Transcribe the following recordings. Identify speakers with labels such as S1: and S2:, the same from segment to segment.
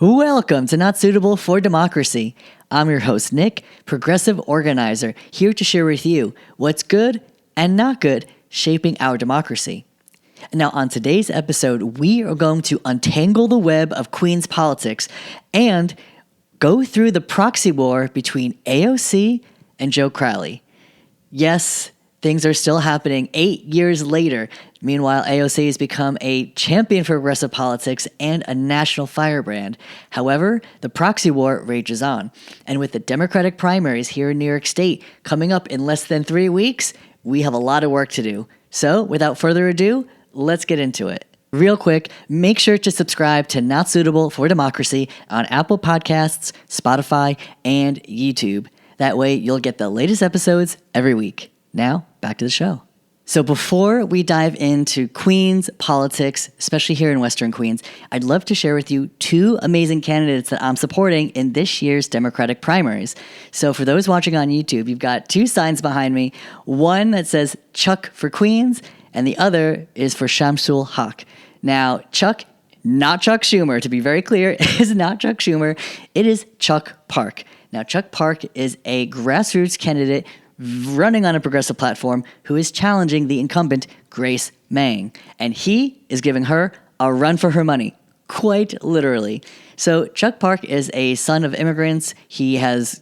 S1: Welcome to Not Suitable for Democracy. I'm your host, Nick, progressive organizer, here to share with you what's good and not good shaping our democracy. Now, on today's episode, we are going to untangle the web of Queen's politics and go through the proxy war between AOC and Joe Crowley. Yes, things are still happening 8 years later. Meanwhile, AOC has become a champion for progressive politics and a national firebrand. However, the proxy war rages on. And with the Democratic primaries here in New York State coming up in less than 3 weeks, we have a lot of work to do. So, without further ado, let's get into it. Real quick, make sure to subscribe to Not Suitable for Democracy on Apple Podcasts, Spotify, and YouTube. That way, you'll get the latest episodes every week. Now, back to the show. So before we dive into Queens politics, especially here in Western Queens, I'd love to share with you two amazing candidates that I'm supporting in this year's Democratic primaries. So for those watching on YouTube, you've got two signs behind me. One that says Chuck for Queens, and the other is for Shamsul Haque. Now, Chuck, not Chuck Schumer, to be very clear, is not Chuck Schumer. It is Chuck Park. Now, Chuck Park is a grassroots candidate running on a progressive platform who is challenging the incumbent Grace Meng. And he is giving her a run for her money, quite literally. So Chuck Park is a son of immigrants. He has,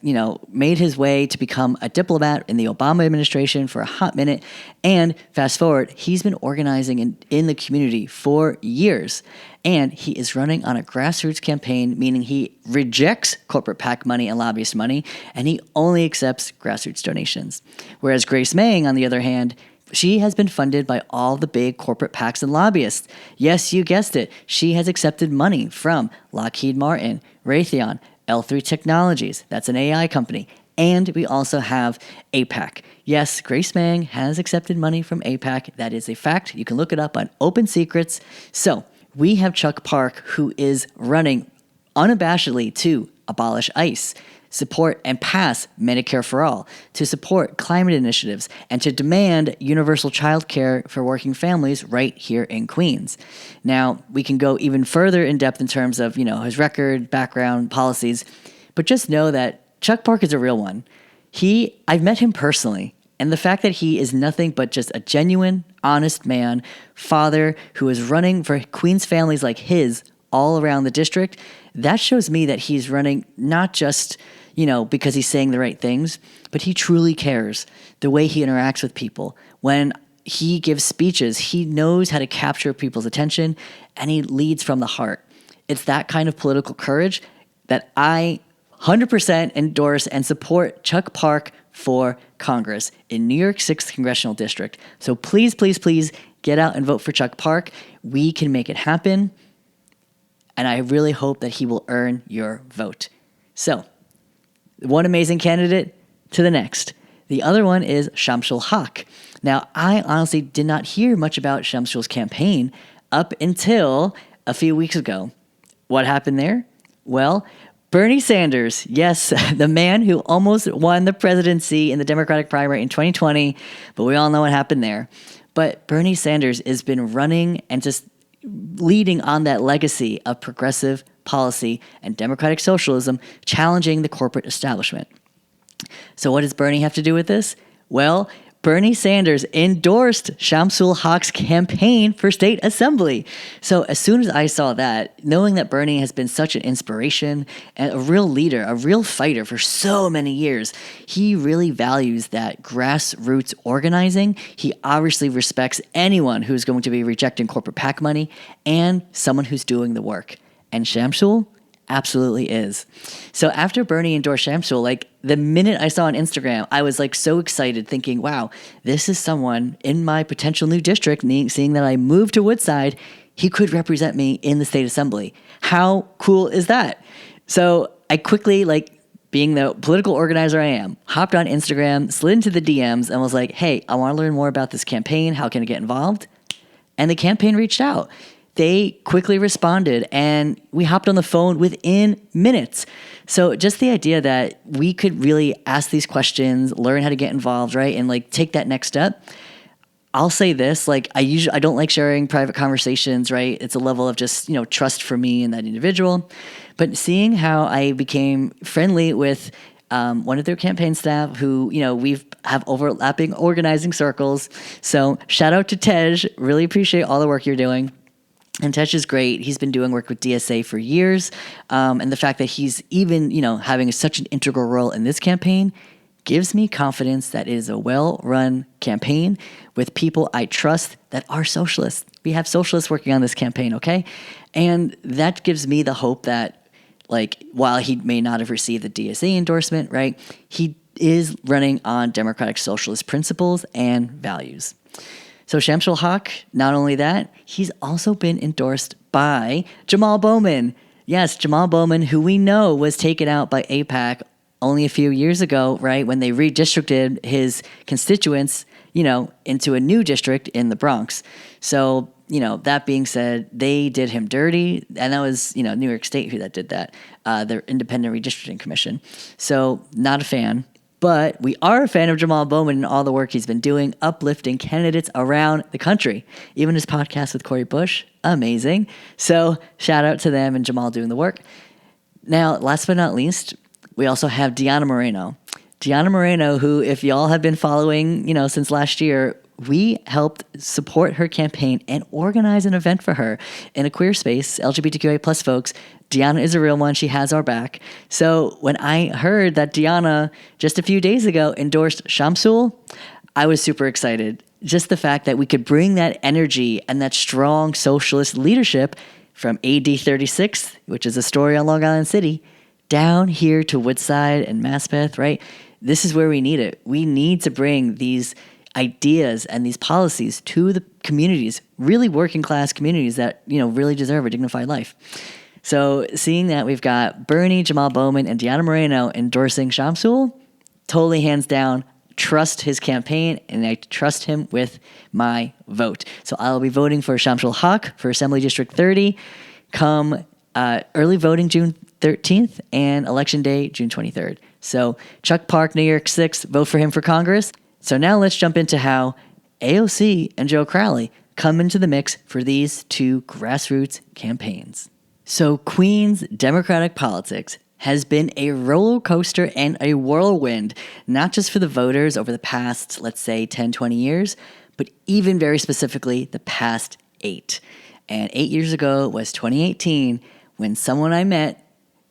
S1: made his way to become a diplomat in the Obama administration for a hot minute. And fast forward, he's been organizing in the community for years. And he is running on a grassroots campaign, meaning he rejects corporate PAC money and lobbyist money, and he only accepts grassroots donations. Whereas Grace Meng, on the other hand, she has been funded by all the big corporate PACs and lobbyists. Yes, you guessed it. She has accepted money from Lockheed Martin, Raytheon, L3 Technologies, that's an AI company, and we also have APAC. Yes, Grace Meng has accepted money from APAC. That is a fact. You can look it up on Open Secrets. So we have Chuck Park, who is running unabashedly to abolish ICE, support and pass Medicare for All, to support climate initiatives, and to demand universal child care for working families right here in Queens. Now, we can go even further in depth in terms of, his record, background, policies, but just know that Chuck Park is a real one. I've met him personally, and the fact that he is nothing but just a genuine, honest man, father who is running for Queens families like his all around the district, that shows me that he's running not just because he's saying the right things, but he truly cares. The way he interacts with people. When he gives speeches, he knows how to capture people's attention, and he leads from the heart. It's that kind of political courage that I 100% endorse and support Chuck Park for Congress in New York 6th Congressional District. So please, please, please get out and vote for Chuck Park. We can make it happen, and I really hope that he will earn your vote. So, one amazing candidate to the next. The other one is Shamsul Haque. Now, I honestly did not hear much about Shamsul's campaign up until a few weeks ago. What happened there? Well, Bernie Sanders, yes, the man who almost won the presidency in the Democratic primary in 2020, but we all know what happened there. But Bernie Sanders has been running and just leading on that legacy of progressive policy and democratic socialism, challenging the corporate establishment. So what does Bernie have to do with this? Well, Bernie Sanders endorsed Shamsul Haque's campaign for state assembly. So as soon as I saw that, knowing that Bernie has been such an inspiration and a real leader, a real fighter for so many years, he really values that grassroots organizing. He obviously respects anyone who's going to be rejecting corporate PAC money and someone who's doing the work. And Shamsul absolutely is. So after Bernie endorsed Shamsul, the minute I saw on Instagram, I was so excited thinking, wow, this is someone in my potential new district, seeing that I moved to Woodside, he could represent me in the state assembly. How cool is that? So I quickly, being the political organizer I am, hopped on Instagram, slid into the DMs and was like, hey, I want to learn more about this campaign. How can I get involved? And the campaign reached out. They quickly responded, and we hopped on the phone within minutes. So just the idea that we could really ask these questions, learn how to get involved, right, and take that next step, I'll say this, like I don't like sharing private conversations, right? It's a level of just, trust for me and that individual. But seeing how I became friendly with one of their campaign staff who, we've have overlapping organizing circles. So shout out to Tej. Really appreciate all the work you're doing. And Tej is great. He's been doing work with DSA for years. And the fact that he's even, having such an integral role in this campaign gives me confidence that it is a well-run campaign with people I trust that are socialists. We have socialists working on this campaign, okay? And that gives me the hope that, like, while he may not have received the DSA endorsement, right, he is running on democratic socialist principles and values. So Shamsul Haque, not only that, he's also been endorsed by Jamal Bowman. Yes, Jamal Bowman, who we know was taken out by AIPAC only a few years ago, right, when they redistricted his constituents, into a new district in the Bronx. So, that being said, they did him dirty, and that was, New York State who that did that, their Independent Redistricting Commission. So, not a fan. But we are a fan of Jamal Bowman and all the work he's been doing, uplifting candidates around the country. Even his podcast with Cori Bush, amazing. So shout out to them and Jamal doing the work. Now, last but not least, we also have Deanna Moreno. Deanna Moreno, who, if y'all have been following, since last year, we helped support her campaign and organize an event for her in a queer space, LGBTQIA plus folks. Deanna is a real one. She has our back. So when I heard that Deanna just a few days ago endorsed Shamsul, I was super excited. Just the fact that we could bring that energy and that strong socialist leadership from AD 36, which is a story on Long Island City, down here to Woodside and Maspeth, right? This is where we need it. We need to bring these ideas and these policies to the communities, really working class communities that, really deserve a dignified life. So seeing that we've got Bernie, Jamal Bowman, and Deanna Moreno endorsing Shamsul, totally hands down, trust his campaign, and I trust him with my vote. So I'll be voting for Shamsul Haque for Assembly District 30 come early voting June 13th and Election Day June 23rd. So Chuck Park, New York 6, vote for him for Congress. So now let's jump into how AOC and Joe Crowley come into the mix for these two grassroots campaigns. So Queens Democratic politics has been a roller coaster and a whirlwind, not just for the voters over the past, let's say, 10, 20 years, but even very specifically the past 8. And 8 years ago was 2018 when someone I met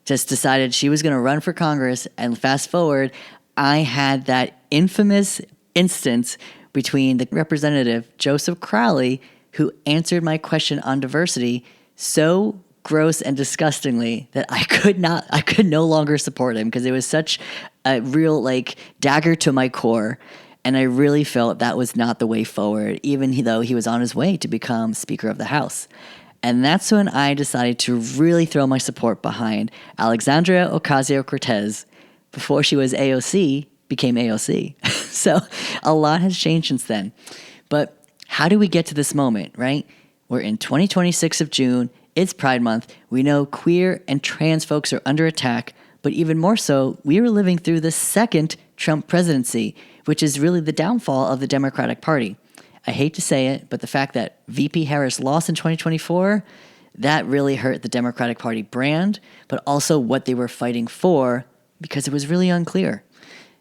S1: just decided she was going to run for Congress. And fast forward, I had that infamous instance between the representative, Joseph Crowley, who answered my question on diversity so gross and disgustingly that I could no longer support him because it was such a real dagger to my core. And I really felt that was not the way forward, even though he was on his way to become Speaker of the House. And that's when I decided to really throw my support behind Alexandria Ocasio-Cortez before she was AOC, became AOC. So a lot has changed since then. But how do we get to this moment, right? We're in 2026 of June. It's Pride Month. We know queer and trans folks are under attack, but even more so, we are living through the second Trump presidency, which is really the downfall of the Democratic Party. I hate to say it, but the fact that VP Harris lost in 2024, that really hurt the Democratic Party brand, but also what they were fighting for because it was really unclear.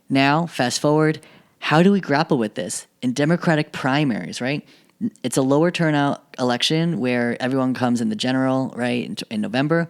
S1: Now, fast forward, how do we grapple with this? In Democratic primaries, right? It's a lower turnout election where everyone comes in the general, right, in November.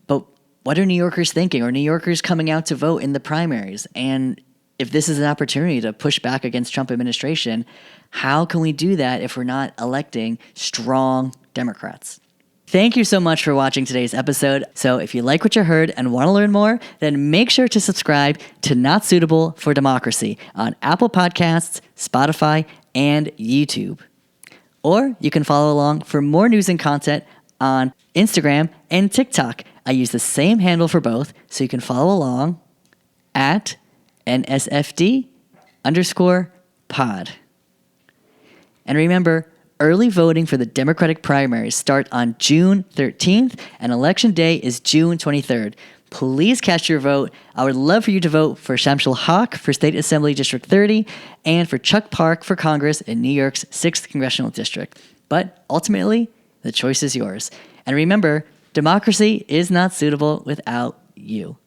S1: But what are New Yorkers thinking? Are New Yorkers coming out to vote in the primaries? And if this is an opportunity to push back against Trump administration, how can we do that if we're not electing strong Democrats? Thank you so much for watching today's episode. So if you like what you heard and want to learn more, then make sure to subscribe to Not Suitable for Democracy on Apple Podcasts, Spotify, and YouTube. Or you can follow along for more news and content on Instagram and TikTok. I use the same handle for both, so you can follow along at NSFD_pod. And remember, Early voting for the Democratic primaries start on June 13th, and Election Day is June 23rd. Please cast your vote. I would love for you to vote for Shamsul Haque for State Assembly District 30 and for Chuck Park for Congress in New York's 6th Congressional District. But ultimately, the choice is yours. And remember, democracy is not suitable without you.